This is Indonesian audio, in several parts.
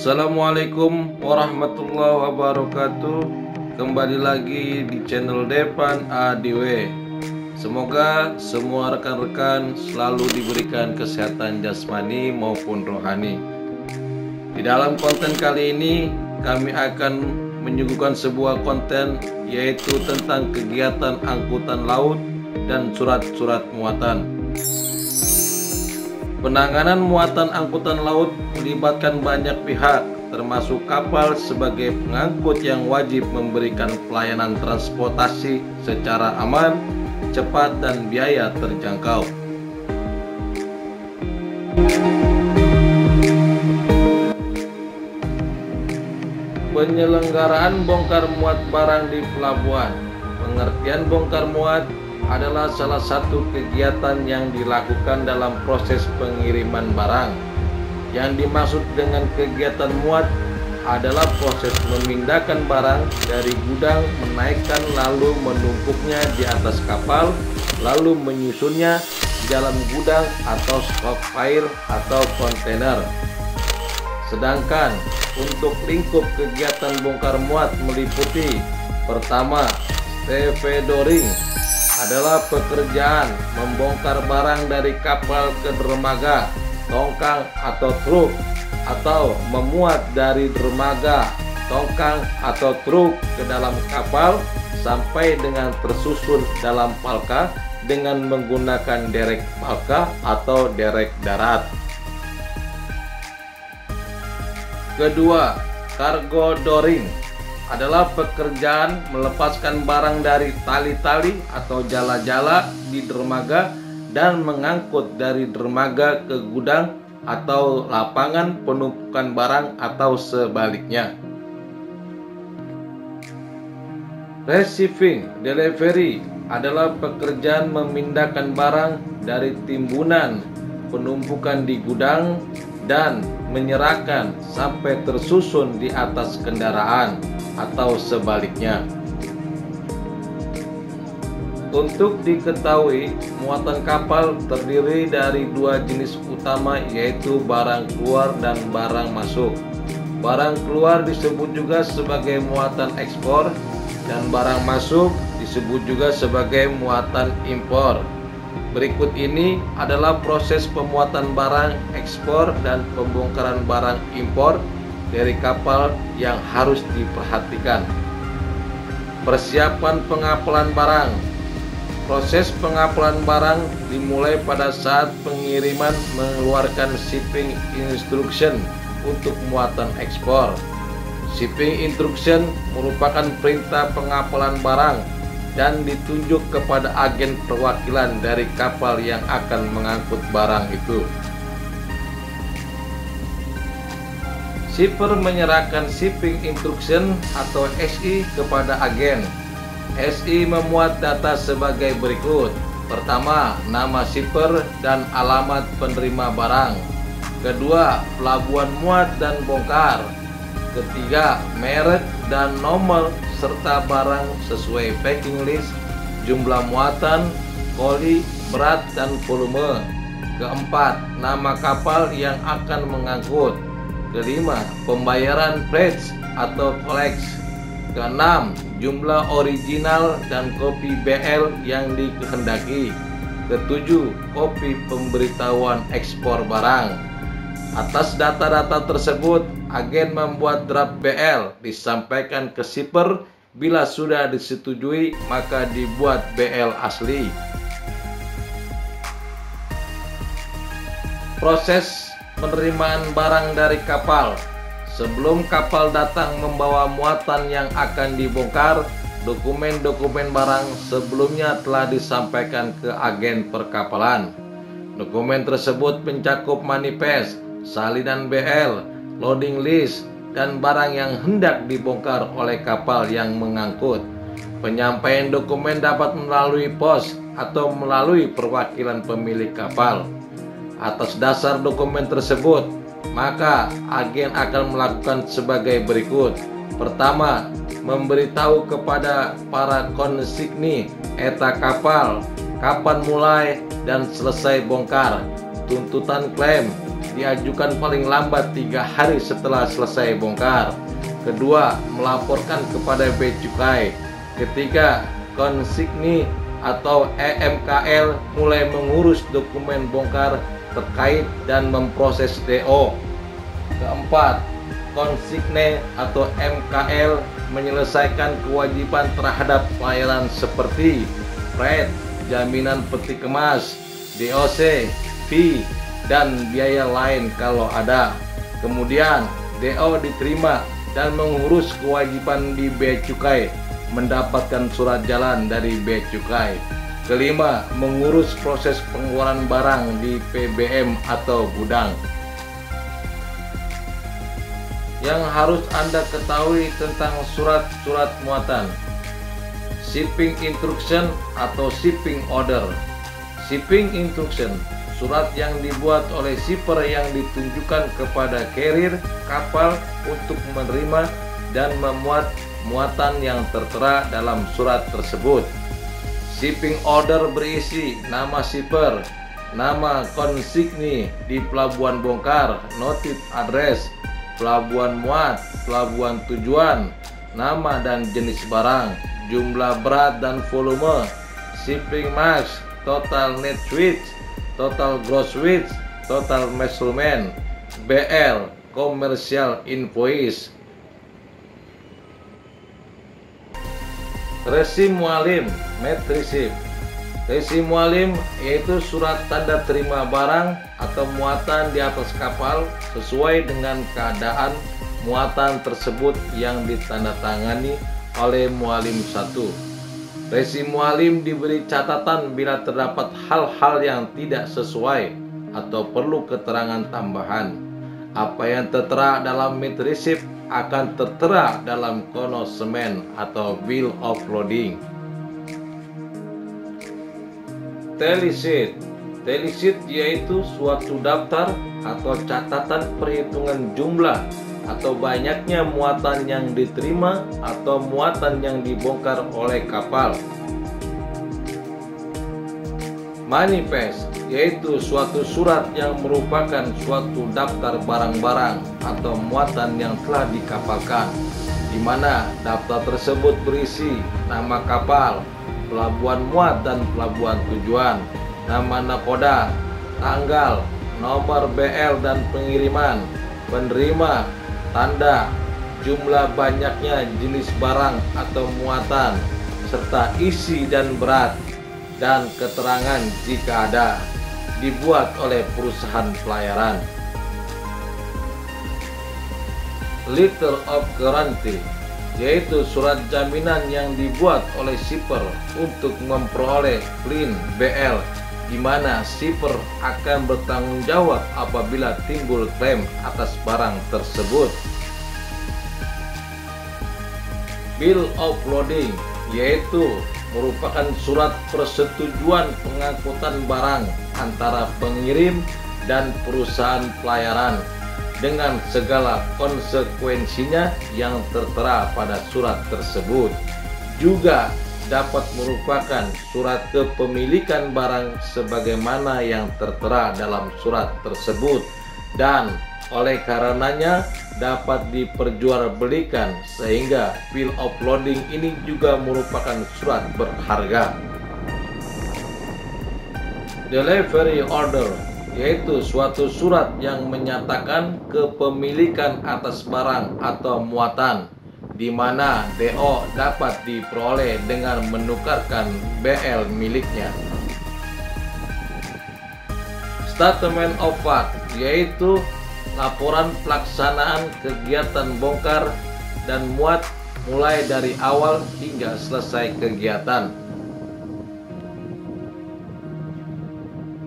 Assalamualaikum warahmatullahi wabarakatuh. Kembali lagi di channel Depan ADW. Semoga semua rekan-rekan selalu diberikan kesehatan jasmani maupun rohani. Di dalam konten kali ini kami akan menyuguhkan sebuah konten, yaitu tentang kegiatan angkutan laut dan surat-surat muatan. Penanganan muatan angkutan laut melibatkan banyak pihak, termasuk kapal sebagai pengangkut yang wajib memberikan pelayanan transportasi secara aman, cepat, dan biaya terjangkau. Penyelenggaraan bongkar muat barang di pelabuhan. Pengertian bongkar muat adalah salah satu kegiatan yang dilakukan dalam proses pengiriman barang. Yang dimaksud dengan kegiatan muat adalah proses memindahkan barang dari gudang, menaikkan lalu menumpuknya di atas kapal, lalu menyusunnya di dalam gudang atau stockpile atau kontainer. Sedangkan untuk lingkup kegiatan bongkar muat meliputi: pertama, stevedoring adalah pekerjaan membongkar barang dari kapal ke dermaga, tongkang, atau truk, atau memuat dari dermaga, tongkang, atau truk ke dalam kapal sampai dengan tersusun dalam palka dengan menggunakan derek palka atau derek darat. Kedua, cargo dooring adalah pekerjaan melepaskan barang dari tali-tali atau jala-jala di dermaga dan mengangkut dari dermaga ke gudang atau lapangan penumpukan barang atau sebaliknya. Receiving delivery adalah pekerjaan memindahkan barang dari timbunan penumpukan di gudang dan menyerahkan sampai tersusun di atas kendaraan atau sebaliknya. Untuk diketahui, muatan kapal terdiri dari dua jenis utama, yaitu barang keluar dan barang masuk. Barang keluar disebut juga sebagai muatan ekspor, dan barang masuk disebut juga sebagai muatan impor. Berikut ini adalah proses pemuatan barang ekspor dan pembongkaran barang impor dari kapal yang harus diperhatikan. Persiapan pengapalan barang. Proses pengapalan barang dimulai pada saat pengiriman mengeluarkan shipping instruction untuk muatan ekspor. Shipping instruction merupakan perintah pengapalan barang dan ditunjuk kepada agen perwakilan dari kapal yang akan mengangkut barang itu. Shipper menyerahkan shipping instruction atau SI kepada agen. SI memuat data sebagai berikut: pertama, nama shipper dan alamat penerima barang. Kedua, pelabuhan muat dan bongkar. Ketiga, merek dan nomor serta barang sesuai packing list, jumlah muatan, koli, berat, dan volume. Keempat, nama kapal yang akan mengangkut. Kelima, pembayaran pledge atau koleksi. Keenam, jumlah original dan kopi BL yang dikehendaki. Ketujuh, kopi pemberitahuan ekspor barang. Atas data-data tersebut, agen membuat draft BL, disampaikan ke shipper. Bila sudah disetujui, maka dibuat BL asli. Proses penerimaan barang dari kapal. Sebelum kapal datang membawa muatan yang akan dibongkar, dokumen-dokumen barang sebelumnya telah disampaikan ke agen perkapalan. Dokumen tersebut mencakup manifest, salinan BL, loading list, dan barang yang hendak dibongkar oleh kapal yang mengangkut. Penyampaian dokumen dapat melalui pos atau melalui perwakilan pemilik kapal. Atas dasar dokumen tersebut, maka agen akan melakukan sebagai berikut. Pertama, memberitahu kepada para konsigni eta kapal kapan mulai dan selesai bongkar, tuntutan klaim, diajukan paling lambat 3 hari setelah selesai bongkar. Kedua, melaporkan kepada Bea Cukai. Ketiga, konsigni atau EMKL mulai mengurus dokumen bongkar terkait dan memproses DO. Keempat, konsigne atau MKL menyelesaikan kewajiban terhadap pelayanan seperti freight, jaminan peti kemas, DOC, fee, dan biaya lain kalau ada. Kemudian DO diterima dan mengurus kewajiban di Bea Cukai, mendapatkan surat jalan dari Bea Cukai. Kelima, mengurus proses pengeluaran barang di PBM atau gudang. Yang harus Anda ketahui tentang surat-surat muatan. Shipping Instruction atau Shipping Order. Shipping Instruction, surat yang dibuat oleh shipper yang ditunjukkan kepada carrier kapal untuk menerima dan memuat muatan yang tertera dalam surat tersebut. Shipping Order berisi nama shipper, nama konsigni di pelabuhan bongkar, notif address, pelabuhan muat, pelabuhan tujuan, nama dan jenis barang, jumlah berat dan volume, shipping max, total net weight, total gross weight, total measurement, BL, commercial invoice. Resi mualim, metrisip. Resi mualim yaitu surat tanda terima barang atau muatan di atas kapal sesuai dengan keadaan muatan tersebut yang ditandatangani oleh mualim 1. Resi mualim diberi catatan bila terdapat hal-hal yang tidak sesuai atau perlu keterangan tambahan. Apa yang tertera dalam metrisip akan tertera dalam konosemen atau bill of loading. Tally sheet. Tally sheet yaitu suatu daftar atau catatan perhitungan jumlah atau banyaknya muatan yang diterima atau muatan yang dibongkar oleh kapal. Manifest yaitu suatu surat yang merupakan suatu daftar barang-barang atau muatan yang telah dikapalkan, di mana daftar tersebut berisi nama kapal, pelabuhan muat dan pelabuhan tujuan, nama nakoda, tanggal, nomor BL dan pengiriman, penerima, tanda, jumlah banyaknya jenis barang atau muatan, serta isi dan berat, dan keterangan jika ada, dibuat oleh perusahaan pelayaran. Letter of Guarantee yaitu surat jaminan yang dibuat oleh shipper untuk memperoleh clean BL, di mana shipper akan bertanggung jawab apabila timbul klaim atas barang tersebut. Bill of loading yaitu merupakan surat persetujuan pengangkutan barang antara pengirim dan perusahaan pelayaran dengan segala konsekuensinya yang tertera pada surat tersebut. Juga dapat merupakan surat kepemilikan barang sebagaimana yang tertera dalam surat tersebut, dan oleh karenanya dapat diperjualbelikan, sehingga bill of loading ini juga merupakan surat berharga. Delivery order yaitu suatu surat yang menyatakan kepemilikan atas barang atau muatan, di mana DO dapat diperoleh dengan menukarkan BL miliknya. Statement of fact yaitu laporan pelaksanaan kegiatan bongkar dan muat mulai dari awal hingga selesai kegiatan.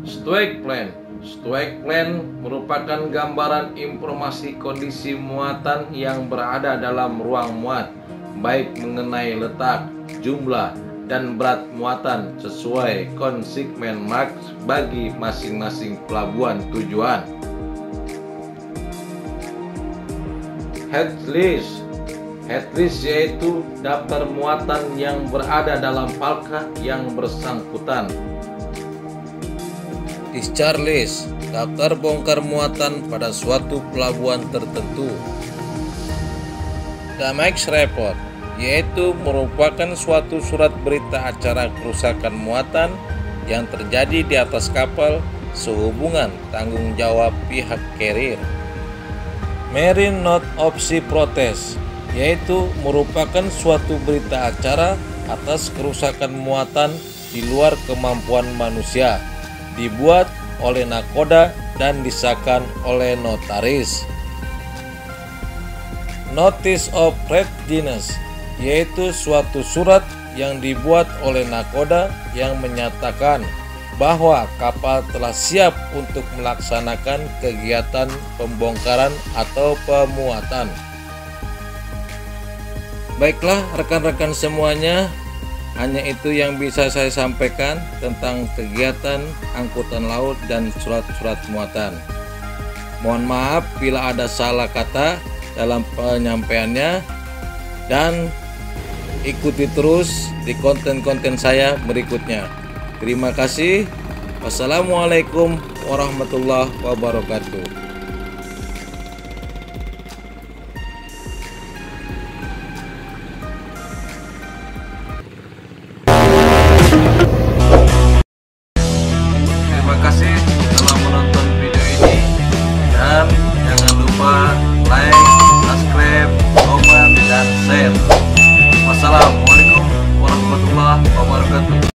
Stock plan. Stock plan merupakan gambaran informasi kondisi muatan yang berada dalam ruang muat, baik mengenai letak, jumlah, dan berat muatan sesuai consignment mark bagi masing-masing pelabuhan tujuan. Head list. Head list yaitu daftar muatan yang berada dalam palka yang bersangkutan. Discharge list daftar bongkar muatan pada suatu pelabuhan tertentu. Damage Report yaitu merupakan suatu surat berita acara kerusakan muatan yang terjadi di atas kapal sehubungan tanggung jawab pihak carrier. Marine Note of Sea Protest yaitu merupakan suatu berita acara atas kerusakan muatan di luar kemampuan manusia, dibuat oleh nakoda dan disahkan oleh notaris. Notice of Readiness yaitu suatu surat yang dibuat oleh nakoda yang menyatakan bahwa kapal telah siap untuk melaksanakan kegiatan pembongkaran atau pemuatan. Baiklah rekan-rekan semuanya, hanya itu yang bisa saya sampaikan tentang kegiatan angkutan laut dan surat-surat muatan. Mohon maaf bila ada salah kata dalam penyampaiannya, dan ikuti terus di konten-konten saya berikutnya. Terima kasih. Wassalamualaikum warahmatullahi wabarakatuh. Terima kasih telah menonton video ini, dan jangan lupa like,